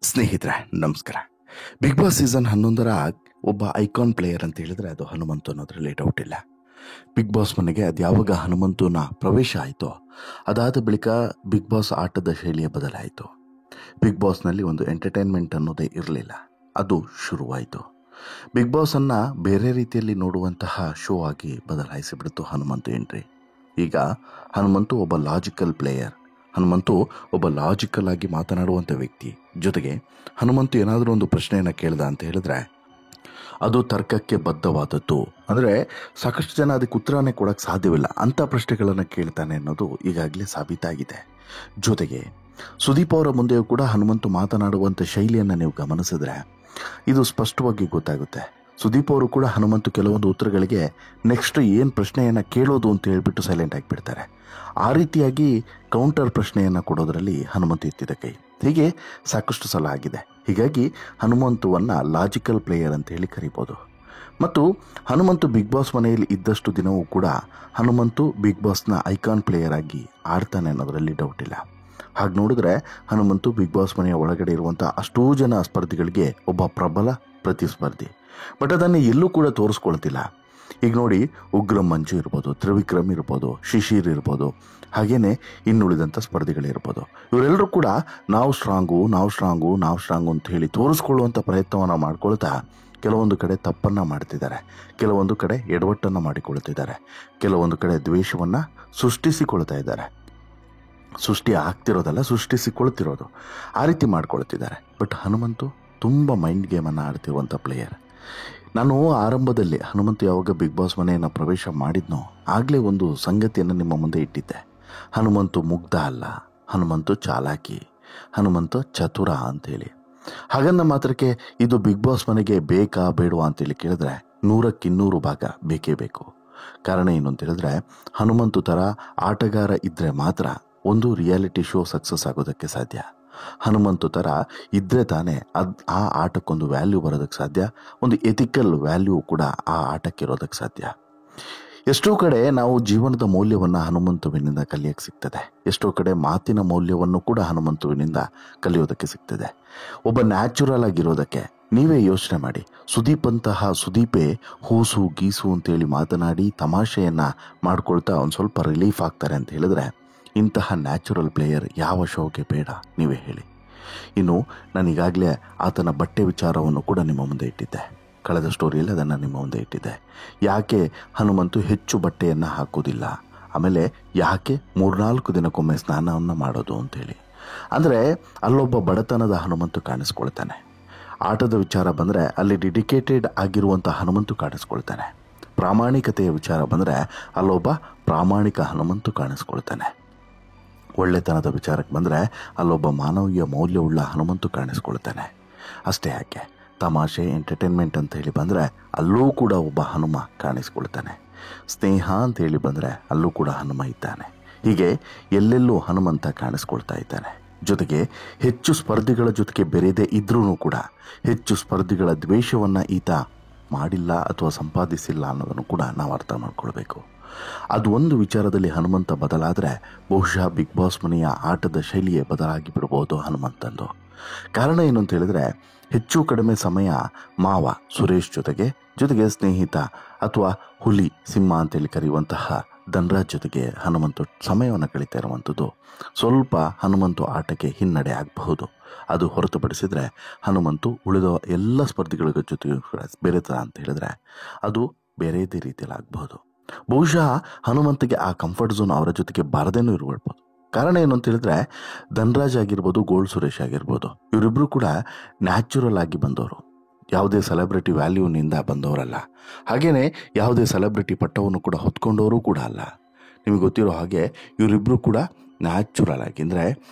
ಸ್ನೇಹಿತರೆ ನಮಸ್ಕಾರ. Big boss season 11ರ ಒಬ್ಬ ಐಕಾನ್ ಪ್ಲೇಯರ್ ಅಂತ ಹೇಳಿದ್ರೆ ಅದು ಹನುಮಂತು ಅನ್ನೋದ್ರಲ್ಲಿ ಡೌಟ್ ಇಲ್ಲ. ಬಿಗ್ ಬಾಸ್ ಮನೆಗೆ ಅದು ಯಾವಾಗ ಹನುಮಂತನ ಪ್ರವೇಶ ಆಯಿತೋ ಅದಾದ ಬಳಿಕ ಬಿಗ್ ಬಾಸ್ ಆಟದ ಶೈಲಿಯ ಬದಲಾಯಿತು. ಬಿಗ್ ಬಾಸ್ನಲ್ಲಿ ಒಂದು ಎಂಟರ್ಟೈನ್ಮೆಂಟ್ ಅನ್ನೋದೇ ಇರಲಿಲ್ಲ, ಅದು ಶುರುವಾಯಿತು. ಬಿಗ್ ಬಾಸನ್ನು ಬೇರೆ ರೀತಿಯಲ್ಲಿ ನೋಡುವಂತಹ ಶೋ ಆಗಿ ಬದಲಾಯಿಸಿಬಿಡ್ತು ಹನುಮಂತು ಎಂಟ್ರಿ. ಈಗ ಹನುಮಂತು ಒಬ್ಬ ಲಾಜಿಕಲ್ ಪ್ಲೇಯರ್, ಹನುಮಂತು ಒಬ್ಬ ಲಾಜಿಕಲ್ ಆಗಿ ಮಾತನಾಡುವಂಥ ವ್ಯಕ್ತಿ. ಜೊತೆಗೆ ಹನುಮಂತು ಏನಾದರೂ ಒಂದು ಪ್ರಶ್ನೆಯನ್ನು ಕೇಳ್ದ ಅಂತ ಹೇಳಿದ್ರೆ ಅದು ತರ್ಕಕ್ಕೆ ಬದ್ಧವಾದದ್ದು. ಅಂದರೆ ಸಾಕಷ್ಟು ಜನ ಅದಕ್ಕೆ ಉತ್ತರನೇ ಕೊಡೋಕ್ಕೆ ಸಾಧ್ಯವಿಲ್ಲ ಅಂಥ ಪ್ರಶ್ನೆಗಳನ್ನು ಕೇಳ್ತಾನೆ ಅನ್ನೋದು ಈಗಾಗಲೇ ಸಾಬೀತಾಗಿದೆ. ಜೊತೆಗೆ ಸುದೀಪ್ ಅವರ ಮುಂದೆಯೂ ಕೂಡ ಹನುಮಂತು ಮಾತನಾಡುವಂಥ ಶೈಲಿಯನ್ನು ನೀವು ಗಮನಿಸಿದ್ರೆ ಇದು ಸ್ಪಷ್ಟವಾಗಿ ಗೊತ್ತಾಗುತ್ತೆ. ಸುದೀಪ್ ಅವರು ಕೂಡ ಹನುಮಂತು ಕೆಲವೊಂದು ಉತ್ತರಗಳಿಗೆ ನೆಕ್ಸ್ಟ್ ಏನು ಪ್ರಶ್ನೆಯನ್ನು ಕೇಳೋದು ಅಂತ ಹೇಳ್ಬಿಟ್ಟು ಸೈಲೆಂಟ್ ಆಗಿಬಿಡ್ತಾರೆ. ಆ ರೀತಿಯಾಗಿ ಕೌಂಟರ್ ಪ್ರಶ್ನೆಯನ್ನು ಕೊಡೋದರಲ್ಲಿ ಹನುಮಂತು ಎತ್ತಿದ ಕೈ. ಹೀಗೆ ಸಾಕಷ್ಟು ಸಲ ಆಗಿದೆ. ಹೀಗಾಗಿ ಹನುಮಂತುವನ್ನು ಲಾಜಿಕಲ್ ಪ್ಲೇಯರ್ ಅಂತ ಹೇಳಿ ಕರಿಬೋದು. ಮತ್ತು ಹನುಮಂತು ಬಿಗ್ ಬಾಸ್ ಮನೆಯಲ್ಲಿ ಇದ್ದಷ್ಟು ದಿನವೂ ಕೂಡ ಹನುಮಂತು ಬಿಗ್ ಬಾಸ್ನ ಐಕಾನ್ ಪ್ಲೇಯರ್ ಆಗಿ ಆಡ್ತಾನೆ ಅನ್ನೋದರಲ್ಲಿ ಡೌಟ್ ಇಲ್ಲ. ಹಾಗೆ ನೋಡಿದ್ರೆ ಹನುಮಂತು ಬಿಗ್ ಬಾಸ್ ಮನೆಯ ಒಳಗಡೆ ಇರುವಂಥ ಅಷ್ಟೂ ಜನ ಸ್ಪರ್ಧಿಗಳಿಗೆ ಒಬ್ಬ ಪ್ರಬಲ ಪ್ರತಿಸ್ಪರ್ಧಿ. ಬಟ್ ಅದನ್ನು ಎಲ್ಲೂ ಕೂಡ ತೋರಿಸ್ಕೊಳ್ತಿಲ್ಲ. ಈಗ ನೋಡಿ, ಉಗ್ರಂ ಮಂಜು ಇರ್ಬೋದು, ತ್ರಿವಿಕ್ರಮ್ ಇರ್ಬೋದು, ಶಿಶಿರ್ ಇರ್ಬೋದು, ಹಾಗೆಯೇ ಇನ್ನುಳಿದಂಥ ಸ್ಪರ್ಧಿಗಳಿರ್ಬೋದು. ಇವರೆಲ್ಲರೂ ಕೂಡ ನಾವು ಸ್ಟ್ರಾಂಗು ಅಂತ ಹೇಳಿ ತೋರಿಸ್ಕೊಳ್ಳುವಂಥ ಪ್ರಯತ್ನವನ್ನು ಮಾಡ್ಕೊಳ್ತಾ ಕೆಲವೊಂದು ಕಡೆ ತಪ್ಪನ್ನು ಮಾಡ್ತಿದ್ದಾರೆ, ಕೆಲವೊಂದು ಕಡೆ ಎಡವಟ್ಟನ್ನು ಮಾಡಿಕೊಳ್ತಿದ್ದಾರೆ, ಕೆಲವೊಂದು ಕಡೆ ದ್ವೇಷವನ್ನು ಸೃಷ್ಟಿಸಿಕೊಳ್ತಾ ಇದ್ದಾರೆ. ಸೃಷ್ಟಿ ಆಗ್ತಿರೋದಲ್ಲ, ಸೃಷ್ಟಿಸಿಕೊಳ್ತಿರೋದು, ಆ ರೀತಿ ಮಾಡ್ಕೊಳ್ತಿದ್ದಾರೆ. ಬಟ್ ಹನುಮಂತು ತುಂಬ ಮೈಂಡ್ ಗೇಮನ್ನು ಆಡ್ತಿರುವಂಥ ಪ್ಲೇಯರ್. ನಾನು ಆರಂಭದಲ್ಲಿ ಹನುಮಂತು ಯಾವಾಗ ಬಿಗ್ ಬಾಸ್ ಮನೆಯನ್ನು ಪ್ರವೇಶ ಮಾಡಿದ್ನೋ ಆಗಲೇ ಒಂದು ಸಂಗತಿಯನ್ನು ನಿಮ್ಮ ಮುಂದೆ ಇಟ್ಟಿದ್ದೆ. ಹನುಮಂತು ಮುಗ್ಧ ಅಲ್ಲ, ಹನುಮಂತು ಚಾಲಾಕಿ, ಹನುಮಂತು ಚತುರ ಅಂಥೇಳಿ. ಹಾಗಂದ ಮಾತ್ರಕ್ಕೆ ಇದು ಬಿಗ್ ಬಾಸ್ ಮನೆಗೆ ಬೇಕಾ ಬೇಡವಾ ಅಂತೇಳಿ ಕೇಳಿದ್ರೆ 100ಕ್ಕೆ 200 ಭಾಗ ಬೇಕೇ ಬೇಕು. ಕಾರಣ ಏನು ಅಂತ ಹೇಳಿದ್ರೆ, ಹನುಮಂತು ಥರ ಆಟಗಾರ ಇದ್ದರೆ ಮಾತ್ರ ಒಂದು ರಿಯಾಲಿಟಿ ಶೋ ಸಕ್ಸಸ್ ಆಗೋದಕ್ಕೆ ಸಾಧ್ಯ. ಹನುಮಂತು ಥರ ಇದ್ದರೆ ತಾನೇ ಆ ಆಟಕ್ಕೊಂದು ವ್ಯಾಲ್ಯೂ ಬರೋದಕ್ಕೆ ಸಾಧ್ಯ, ಒಂದು ಎಥಿಕಲ್ ವ್ಯಾಲ್ಯೂ ಕೂಡ ಆ ಆಟಕ್ಕೆ ಇರೋದಕ್ಕೆ ಸಾಧ್ಯ. ಎಷ್ಟೋ ಕಡೆ ನಾವು ಜೀವನದ ಮೌಲ್ಯವನ್ನು ಹನುಮಂತುವಿನಿಂದ ಕಲಿಯೋಕ್ಕೆ ಸಿಗ್ತದೆ, ಎಷ್ಟೋ ಕಡೆ ಮಾತಿನ ಮೌಲ್ಯವನ್ನು ಕೂಡ ಹನುಮಂತುವಿನಿಂದ ಕಲಿಯೋದಕ್ಕೆ ಸಿಗ್ತದೆ. ಒಬ್ಬ ನ್ಯಾಚುರಲ್ ಆಗಿರೋದಕ್ಕೆ ನೀವೇ ಯೋಚನೆ ಮಾಡಿ. ಸುದೀಪೇ ಹೂಸು ಗೀಸು ಅಂತೇಳಿ ಮಾತನಾಡಿ ತಮಾಷೆಯನ್ನು ಮಾಡ್ಕೊಳ್ತಾ ಒಂದು ಸ್ವಲ್ಪ ರಿಲೀಫ್ ಆಗ್ತಾರೆ ಅಂತ ಹೇಳಿದ್ರೆ ಇಂತಹ ನ್ಯಾಚುರಲ್ ಪ್ಲೇಯರ್ ಯಾವ ಶೋಗೆ ಬೇಡ, ನೀವೇ ಹೇಳಿ. ಇನ್ನು ನಾನು ಈಗಾಗಲೇ ಆತನ ಬಟ್ಟೆ ವಿಚಾರವನ್ನು ಕೂಡ ನಿಮ್ಮ ಮುಂದೆ ಇಟ್ಟಿದ್ದೆ, ಕಳೆದ ಸ್ಟೋರಿಯಲ್ಲಿ ಅದನ್ನು ನಿಮ್ಮ ಮುಂದೆ ಇಟ್ಟಿದ್ದೆ. ಯಾಕೆ ಹನುಮಂತು ಹೆಚ್ಚು ಬಟ್ಟೆಯನ್ನು ಹಾಕೋದಿಲ್ಲ, ಆಮೇಲೆ ಯಾಕೆ 3-4 ದಿನಕ್ಕೊಮ್ಮೆ ಸ್ನಾನವನ್ನು ಮಾಡೋದು ಅಂಥೇಳಿ. ಅಂದರೆ ಅಲ್ಲೊಬ್ಬ ಬಡತನದ ಹನುಮಂತು ಕಾಣಿಸ್ಕೊಳ್ತಾನೆ. ಆಟದ ವಿಚಾರ ಬಂದರೆ ಅಲ್ಲಿ ಡೆಡಿಕೇಟೆಡ್ ಆಗಿರುವಂಥ ಹನುಮಂತು ಕಾಣಿಸ್ಕೊಳ್ತಾನೆ. ಪ್ರಾಮಾಣಿಕತೆಯ ವಿಚಾರ ಬಂದರೆ ಅಲ್ಲೊಬ್ಬ ಪ್ರಾಮಾಣಿಕ ಹನುಮಂತು ಕಾಣಿಸ್ಕೊಳ್ತಾನೆ. ಒಳ್ಳೆತನದ ವಿಚಾರಕ್ಕೆ ಬಂದರೆ ಅಲ್ಲೊಬ್ಬ ಮಾನವೀಯ ಮೌಲ್ಯವುಳ್ಳ ಹನುಮಂತು ಕಾಣಿಸ್ಕೊಳ್ತಾನೆ. ಅಷ್ಟೇ ಯಾಕೆ, ತಮಾಷೆ ಎಂಟರ್ಟೈನ್ಮೆಂಟ್ ಅಂತ ಹೇಳಿ ಬಂದರೆ ಅಲ್ಲೂ ಕೂಡ ಒಬ್ಬ ಹನುಮ ಕಾಣಿಸ್ಕೊಳ್ತಾನೆ. ಸ್ನೇಹ ಅಂತ ಹೇಳಿ ಬಂದರೆ ಅಲ್ಲೂ ಕೂಡ ಹನುಮ ಇದ್ದಾನೆ. ಹೀಗೆ ಎಲ್ಲೆಲ್ಲೂ ಹನುಮಂತ ಕಾಣಿಸ್ಕೊಳ್ತಾ ಇದ್ದಾನೆ. ಜೊತೆಗೆ ಹೆಚ್ಚು ಸ್ಪರ್ಧಿಗಳ ಜೊತೆಗೆ ಬೆರೆಯದೇ ಇದ್ರೂ ಕೂಡ ಹೆಚ್ಚು ಸ್ಪರ್ಧಿಗಳ ದ್ವೇಷವನ್ನು ಈತ ಮಾಡಿಲ್ಲ ಅಥವಾ ಸಂಪಾದಿಸಿಲ್ಲ ಅನ್ನೋದನ್ನು ಕೂಡ ನಾವು ಅರ್ಥ ಮಾಡ್ಕೊಳ್ಬೇಕು. ಅದು ಒಂದು ವಿಚಾರದಲ್ಲಿ ಹನುಮಂತ ಬದಲಾದರೆ ಬಹುಶಃ ಬಿಗ್ ಬಾಸ್ ಮನೆಯ ಆಟದ ಶೈಲಿಯೇ ಬದಲಾಗಿ ಬಿಡ್ಬೋದು ಹನುಮಂತಂದು. ಕಾರಣ ಏನು ಅಂತ ಹೇಳಿದ್ರೆ, ಹೆಚ್ಚು ಕಡಿಮೆ ಸಮಯ ಮಾವ ಸುರೇಶ್ ಜೊತೆಗೆ ಸ್ನೇಹಿತ ಅಥವಾ ಹುಲಿ ಸಿಂಹ ಅಂತೇಳಿ ಕರೆಯುವಂತಹ ಧನರಾಜ್ ಜೊತೆಗೆ ಹನುಮಂತು ಸಮಯವನ್ನು ಕಳೀತಾ ಇರುವಂಥದ್ದು ಸ್ವಲ್ಪ ಹನುಮಂತು ಆಟಕ್ಕೆ ಹಿನ್ನಡೆ ಆಗಬಹುದು. ಅದು ಹೊರತುಪಡಿಸಿದರೆ ಹನುಮಂತು ಉಳಿದ ಎಲ್ಲ ಸ್ಪರ್ಧಿಗಳ ಜೊತೆಗೂ ಬೆರೆತ ಅಂತ ಹೇಳಿದ್ರೆ ಅದು ಬೇರೆದೇ ರೀತಿಯಲ್ಲಿ ಆಗಬಹುದು. ಬಹುಶಃ ಹನುಮಂತಿಗೆ ಆ ಕಂಫರ್ಟ್ ಝೋನ್ ಅವರ ಜೊತೆಗೆ ಬಾರದೇನೂ ಇರ್ಬೋದು. ಕಾರಣ ಏನು ಅಂತ ಹೇಳಿದ್ರೆ, ಧನರಾಜ್ ಆಗಿರ್ಬೋದು, ಗೋಲ್ಡ್ ಸುರೇಶ್ ಆಗಿರ್ಬೋದು, ಇವರಿಬ್ಬರು ಕೂಡ ನ್ಯಾಚುರಲ್ ಆಗಿ ಬಂದವರು, ಯಾವುದೇ ಸೆಲೆಬ್ರಿಟಿ ವ್ಯಾಲ್ಯೂನಿಂದ ಬಂದವರಲ್ಲ. ಹಾಗೆಯೇ ಯಾವುದೇ ಸೆಲೆಬ್ರಿಟಿ ಪಟ್ಟವನ್ನು ಕೂಡ ಹೊತ್ಕೊಂಡವರು ಕೂಡ ಅಲ್ಲ. ನಿಮಗೆ ಗೊತ್ತಿರೋ ಹಾಗೆ ಇವರಿಬ್ಬರು ಕೂಡ ನ್ಯಾಚುರಲ್ ಆಗಿ, ಅಂದರೆ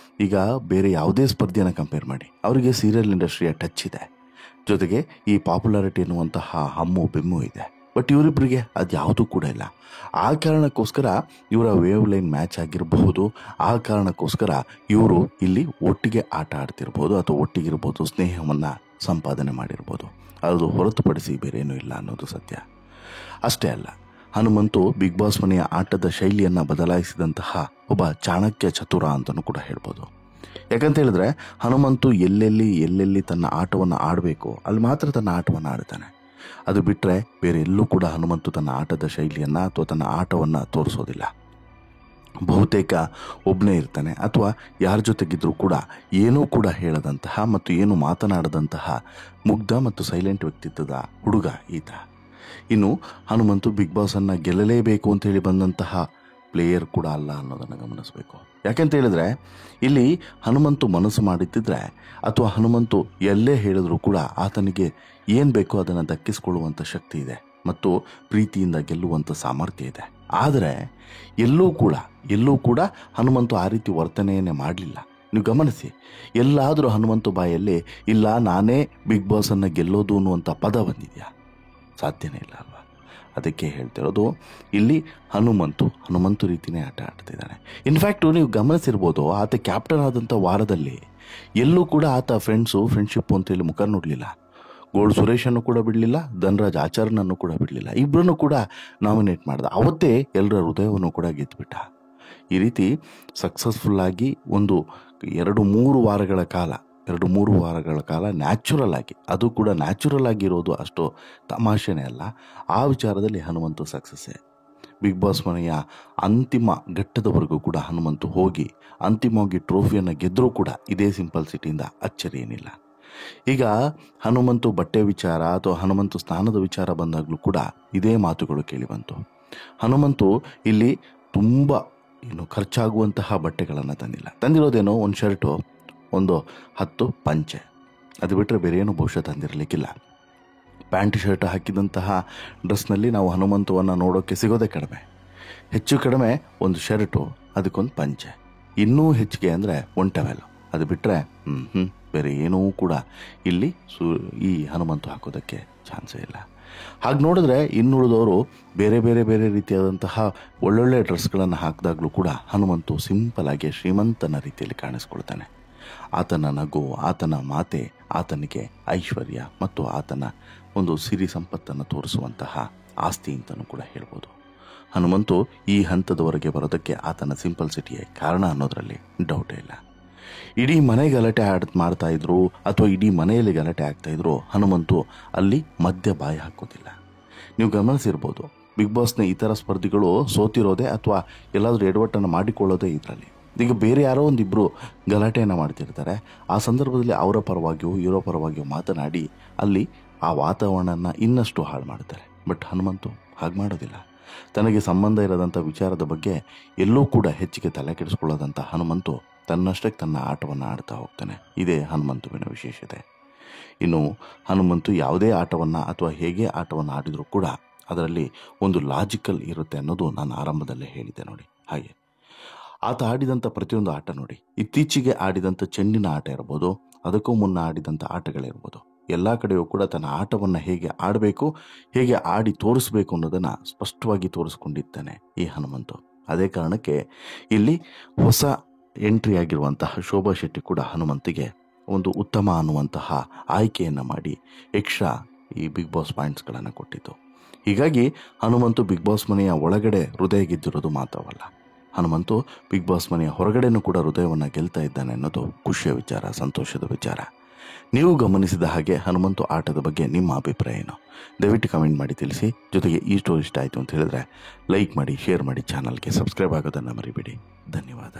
ಈಗ ಬೇರೆ ಯಾವುದೇ ಸ್ಪರ್ಧೆಯನ್ನು ಕಂಪೇರ್ ಮಾಡಿ ಅವರಿಗೆ ಸೀರಿಯಲ್ ಇಂಡಸ್ಟ್ರಿಯ ಟಚ್ ಇದೆ, ಜೊತೆಗೆ ಈ ಪಾಪ್ಯುಲಾರಿಟಿ ಎನ್ನುವಂತಹ ಹಮ್ಮು ಬೆಮ್ಮು ಇದೆ. ಬಟ್ ಇವರಿಬ್ಬರಿಗೆ ಅದು ಯಾವುದೂ ಕೂಡ ಇಲ್ಲ. ಆ ಕಾರಣಕ್ಕೋಸ್ಕರ ಇವರ ವೇವ್ ಲೈನ್ ಮ್ಯಾಚ್ ಆಗಿರಬಹುದು. ಆ ಕಾರಣಕ್ಕೋಸ್ಕರ ಇವರು ಇಲ್ಲಿ ಒಟ್ಟಿಗೆ ಆಟ ಆಡ್ತಿರ್ಬೋದು ಅಥವಾ ಒಟ್ಟಿಗಿರ್ಬೋದು, ಸ್ನೇಹವನ್ನು ಸಂಪಾದನೆ ಮಾಡಿರ್ಬೋದು. ಅದು ಹೊರತುಪಡಿಸಿ ಬೇರೇನೂ ಇಲ್ಲ ಅನ್ನೋದು ಸತ್ಯ. ಅಷ್ಟೇ ಅಲ್ಲ, ಹನುಮಂತು ಬಿಗ್ ಬಾಸ್ ಮನೆಯ ಆಟದ ಶೈಲಿಯನ್ನು ಬದಲಾಯಿಸಿದಂತಹ ಒಬ್ಬ ಚಾಣಕ್ಯ ಚತುರ ಅಂತಲೂ ಕೂಡ ಹೇಳ್ಬೋದು. ಯಾಕಂತ ಹೇಳಿದ್ರೆ ಹನುಮಂತು ಎಲ್ಲೆಲ್ಲಿ ತನ್ನ ಆಟವನ್ನು ಆಡಬೇಕು ಅಲ್ಲಿ ಮಾತ್ರ ತನ್ನ ಆಟವನ್ನು ಆಡ್ತಾನೆ. ಅದು ಬಿಟ್ಟರೆ ಬೇರೆ ಎಲ್ಲೂ ಕೂಡ ಹನುಮಂತು ತನ್ನ ಆಟದ ಶೈಲಿಯನ್ನು ಅಥವಾ ತನ್ನ ಆಟವನ್ನು ತೋರಿಸೋದಿಲ್ಲ. ಬಹುತೇಕ ಒಬ್ಬನೇ ಇರ್ತಾನೆ ಅಥವಾ ಯಾರ ಜೊತೆಗಿದ್ರೂ ಕೂಡ ಏನೂ ಕೂಡ ಹೇಳದಂತಹ ಮತ್ತು ಏನು ಮಾತನಾಡದಂತಹ ಮುಗ್ಧ ಮತ್ತು ಸೈಲೆಂಟ್ ವ್ಯಕ್ತಿತ್ವದ ಹುಡುಗ ಈತ. ಇನ್ನು ಹನುಮಂತು ಬಿಗ್ ಬಾಸನ್ನು ಗೆಲ್ಲಲೇಬೇಕು ಅಂತೇಳಿ ಬಂದಂತಹ ಪ್ಲೇಯರ್ ಕೂಡ ಅಲ್ಲ ಅನ್ನೋದನ್ನು ಗಮನಿಸಬೇಕು. ಯಾಕೆಂತ ಹೇಳಿದ್ರೆ ಇಲ್ಲಿ ಹನುಮಂತು ಮನಸ್ಸು ಮಾಡಿದ್ದಿದ್ರೆ ಅಥವಾ ಹನುಮಂತು ಎಲ್ಲೇ ಹೇಳಿದ್ರೂ ಕೂಡ ಆತನಿಗೆ ಏನು ಬೇಕೋ ಅದನ್ನು ದಕ್ಕಿಸ್ಕೊಳ್ಳುವಂಥ ಶಕ್ತಿ ಇದೆ ಮತ್ತು ಪ್ರೀತಿಯಿಂದ ಗೆಲ್ಲುವಂಥ ಸಾಮರ್ಥ್ಯ ಇದೆ. ಆದರೆ ಎಲ್ಲೂ ಕೂಡ ಹನುಮಂತು ಆ ರೀತಿ ವರ್ತನೆಯನ್ನೇ ಮಾಡಲಿಲ್ಲ. ನೀವು ಗಮನಿಸಿ, ಎಲ್ಲಾದರೂ ಹನುಮಂತು ಬಾಯಲ್ಲಿ ಇಲ್ಲ ನಾನೇ ಬಿಗ್ ಬಾಸನ್ನು ಗೆಲ್ಲೋದು ಅನ್ನುವಂಥ ಪದ ಬಂದಿದೆಯಾ? ಸಾಧ್ಯನೇ ಇಲ್ಲ ಅಲ್ವಾ? ಅದಕ್ಕೆ ಹೇಳ್ತಿರೋದು ಇಲ್ಲಿ ಹನುಮಂತು ರೀತಿಯೇ ಆಟ ಆಡ್ತಿದ್ದಾನೆ. ಇನ್ಫ್ಯಾಕ್ಟು ನೀವು ಗಮನಿಸಿರ್ಬೋದು, ಆತ ಕ್ಯಾಪ್ಟನ್ ಆದಂಥ ವಾರದಲ್ಲಿ ಎಲ್ಲೂ ಕೂಡ ಆತ ಫ್ರೆಂಡ್ಶಿಪ್ ಅಂತೇಳಿ ಮುಖ ನೋಡಲಿಲ್ಲ. ಗೋಲ್ಡ್ ಸುರೇಶನ್ನು ಕೂಡ ಬಿಡಲಿಲ್ಲ, ಧನರಾಜ್ ಆಚಾರ್ಯನನ್ನು ಕೂಡ ಬಿಡಲಿಲ್ಲ. ಇಬ್ಬರನ್ನು ಕೂಡ ನಾಮಿನೇಟ್ ಮಾಡ್ದ. ಅವತ್ತೇ ಎಲ್ಲರ ಹೃದಯವನ್ನು ಕೂಡ ಗೆದ್ದುಬಿಟ್ಟ. ಈ ರೀತಿ ಸಕ್ಸಸ್ಫುಲ್ಲಾಗಿ ಒಂದು 2-3 ವಾರಗಳ ಕಾಲ ನ್ಯಾಚುರಲ್ ಆಗಿ, ಅದು ಕೂಡ ನ್ಯಾಚುರಲ್ ಆಗಿರೋದು ಅಷ್ಟು ತಮಾಷೆನೇ ಅಲ್ಲ. ಆ ವಿಚಾರದಲ್ಲಿ ಹನುಮಂತು ಸಕ್ಸಸ್ಸೇ. ಬಿಗ್ ಬಾಸ್ ಮನೆಯ ಅಂತಿಮ ಘಟ್ಟದವರೆಗೂ ಕೂಡ ಹನುಮಂತು ಹೋಗಿ ಅಂತಿಮವಾಗಿ ಟ್ರೋಫಿಯನ್ನು ಗೆದ್ದರೂ ಕೂಡ ಇದೇ ಸಿಂಪಲ್ ಸಿಟಿಯಿಂದ ಅಚ್ಚರಿ ಏನಿಲ್ಲ. ಈಗ ಹನುಮಂತು ಬಟ್ಟೆ ವಿಚಾರ ಅಥವಾ ಹನುಮಂತು ಸ್ನಾನದ ವಿಚಾರ ಬಂದಾಗಲೂ ಕೂಡ ಇದೇ ಮಾತುಗಳು ಕೇಳಿಬಂತು. ಹನುಮಂತು ಇಲ್ಲಿ ತುಂಬ ಖರ್ಚಾಗುವಂತಹ ಬಟ್ಟೆಗಳನ್ನು ತಂದಿರೋದೇನೋ ಒಂದು ಶರ್ಟು, ಒಂದು 10 ಪಂಚೆ, ಅದು ಬಿಟ್ಟರೆ ಬೇರೆ ಏನು ಬಹುಶಃ ತಂದಿರಲಿಕ್ಕಿಲ್ಲ. ಪ್ಯಾಂಟ್ ಶರ್ಟ್ ಹಾಕಿದಂತಹ ಡ್ರೆಸ್ನಲ್ಲಿ ನಾವು ಹನುಮಂತವನ್ನು ನೋಡೋಕ್ಕೆ ಸಿಗೋದೇ ಕಡಿಮೆ. ಹೆಚ್ಚು ಕಡಿಮೆ ಒಂದು ಶರ್ಟು, ಅದಕ್ಕೊಂದು ಪಂಚೆ, ಇನ್ನೂ ಹೆಚ್ಚಿಗೆ ಅಂದರೆ ಒಂದು ಟವೆಲ್. ಅದು ಬಿಟ್ಟರೆ ಬೇರೆ ಏನೂ ಕೂಡ ಇಲ್ಲಿ ಈ ಹನುಮಂತು ಹಾಕೋದಕ್ಕೆ ಚಾನ್ಸೇ ಇಲ್ಲ. ಹಾಗೆ ನೋಡಿದ್ರೆ ಇನ್ನುಳಿದವರು ಬೇರೆ ರೀತಿಯಾದಂತಹ ಒಳ್ಳೊಳ್ಳೆ ಡ್ರೆಸ್ಗಳನ್ನು ಹಾಕಿದಾಗಲೂ ಕೂಡ ಹನುಮಂತು ಸಿಂಪಲ್ ಆಗಿ ಶ್ರೀಮಂತನ ರೀತಿಯಲ್ಲಿ ಕಾಣಿಸ್ಕೊಳ್ತಾನೆ. ಆತನ ನಗು, ಆತನ ಮಾತೆ ಆತನಿಗೆ ಐಶ್ವರ್ಯ ಮತ್ತು ಆತನ ಒಂದು ಸಿರಿ ಸಂಪತ್ತನ್ನು ತೋರಿಸುವಂತಹ ಆಸ್ತಿ ಅಂತಲೂ ಕೂಡ ಹೇಳ್ಬೋದು. ಹನುಮಂತು ಈ ಹಂತದವರೆಗೆ ಬರೋದಕ್ಕೆ ಆತನ ಸಿಂಪಲ್ ಸಿಟಿಯೇ ಕಾರಣ ಅನ್ನೋದರಲ್ಲಿ ಡೌಟೇ ಇಲ್ಲ. ಇಡೀ ಮನೆ ಗಲಾಟೆ ಮಾಡ್ತಾ ಇದ್ರು ಅಥವಾ ಇಡೀ ಮನೆಯಲ್ಲಿ ಗಲಾಟೆ ಆಗ್ತಾ ಇದ್ರು, ಹನುಮಂತು ಅಲ್ಲಿ ಮಧ್ಯ ಬಾಯಿ ಹಾಕೋದಿಲ್ಲ. ನೀವು ಗಮನಿಸಿರ್ಬೋದು, ಬಿಗ್ ಬಾಸ್ನ ಇತರ ಸ್ಪರ್ಧಿಗಳು ಸೋತಿರೋದೇ ಅಥವಾ ಎಲ್ಲಾದರೂ ಎಡವಟ್ಟನ್ನು ಮಾಡಿಕೊಳ್ಳೋದೇ ಇದರಲ್ಲಿ. ಈಗ ಬೇರೆ ಯಾರೋ ಒಂದಿಬ್ಬರು ಗಲಾಟೆಯನ್ನು ಮಾಡ್ತಿರ್ತಾರೆ. ಆ ಸಂದರ್ಭದಲ್ಲಿ ಅವರ ಪರವಾಗಿಯೋ ಇವರ ಪರವಾಗಿಯೋ ಮಾತನಾಡಿ ಅಲ್ಲಿ ಆ ವಾತಾವರಣನ ಇನ್ನಷ್ಟು ಹಾಳು ಮಾಡ್ತಾರೆ. ಬಟ್ ಹನುಮಂತು ಹಾಗೆ ಮಾಡೋದಿಲ್ಲ. ತನಗೆ ಸಂಬಂಧ ಇರದಂಥ ವಿಚಾರದ ಬಗ್ಗೆ ಎಲ್ಲೂ ಕೂಡ ಹೆಚ್ಚಿಗೆ ತಲೆ ಕೆಡಿಸ್ಕೊಳ್ಳೋದಂಥ ಹನುಮಂತು ತನ್ನಷ್ಟಕ್ಕೆ ತನ್ನ ಆಟವನ್ನು ಆಡ್ತಾ ಹೋಗ್ತಾನೆ. ಇದೇ ಹನುಮಂತುವಿನ ವಿಶೇಷತೆ. ಇನ್ನು ಹನುಮಂತು ಯಾವುದೇ ಆಟವನ್ನು ಅಥವಾ ಹೇಗೆ ಆಟವನ್ನು ಆಡಿದರೂ ಕೂಡ ಅದರಲ್ಲಿ ಒಂದು ಲಾಜಿಕಲ್ ಇರುತ್ತೆ ಅನ್ನೋದು ನಾನು ಆರಂಭದಲ್ಲೇ ಹೇಳಿದ್ದೆ ನೋಡಿ. ಹಾಗೆ ಆತ ಆಡಿದಂಥ ಪ್ರತಿಯೊಂದು ಆಟ ನೋಡಿ, ಇತ್ತೀಚೆಗೆ ಆಡಿದಂಥ ಚೆಂಡಿನ ಆಟ ಇರ್ಬೋದು, ಅದಕ್ಕೂ ಮುನ್ನ ಆಡಿದಂಥ ಆಟಗಳಿರ್ಬೋದು, ಎಲ್ಲ ಕಡೆಯೂ ಕೂಡ ತನ್ನ ಆಟವನ್ನು ಹೇಗೆ ಆಡಬೇಕು, ಹೇಗೆ ಆಡಿ ತೋರಿಸ್ಬೇಕು ಅನ್ನೋದನ್ನು ಸ್ಪಷ್ಟವಾಗಿ ತೋರಿಸ್ಕೊಂಡಿದ್ದಾನೆ ಈ ಹನುಮಂತು. ಅದೇ ಕಾರಣಕ್ಕೆ ಇಲ್ಲಿ ಹೊಸ ಎಂಟ್ರಿ ಆಗಿರುವಂತಹ ಶೋಭಾ ಶೆಟ್ಟಿ ಕೂಡ ಹನುಮಂತಿಗೆ ಒಂದು ಉತ್ತಮ ಅನ್ನುವಂತಹ ಆಯ್ಕೆಯನ್ನು ಮಾಡಿ ಎಕ್ಸ್ಟ್ರಾ ಈ ಬಿಗ್ ಬಾಸ್ ಪಾಯಿಂಟ್ಸ್ಗಳನ್ನು ಕೊಟ್ಟಿದ್ದು. ಹೀಗಾಗಿ ಹನುಮಂತು ಬಿಗ್ ಬಾಸ್ ಮನೆಯ ಒಳಗಡೆ ಹೃದಯ ಗೆದ್ದಿರೋದು ಮಾತ್ರವಲ್ಲ, ಹನುಮಂತು ಬಿಗ್ ಬಾಸ್ ಮನೆಯ ಹೊರಗಡೆನೂ ಕೂಡ ಹೃದಯವನ್ನು ಗೆಲ್ತಾ ಇದ್ದಾನೆ ಅನ್ನೋದು ಖುಷಿಯ ವಿಚಾರ, ಸಂತೋಷದ ವಿಚಾರ. ನೀವು ಗಮನಿಸಿದ ಹಾಗೆ ಹನುಮಂತು ಆಟದ ಬಗ್ಗೆ ನಿಮ್ಮ ಅಭಿಪ್ರಾಯ ಏನು? ದಯವಿಟ್ಟು ಕಮೆಂಟ್ ಮಾಡಿ ತಿಳಿಸಿ. ಜೊತೆಗೆ ಈ ಸ್ಟೋರಿ ಇಷ್ಟ ಆಯಿತು ಅಂತ ಹೇಳಿದ್ರೆ ಲೈಕ್ ಮಾಡಿ, ಶೇರ್ ಮಾಡಿ, ಚಾನಲ್ಗೆ ಸಬ್ಸ್ಕ್ರೈಬ್ ಆಗೋದನ್ನು ಮರಿಬೇಡಿ. ಧನ್ಯವಾದ.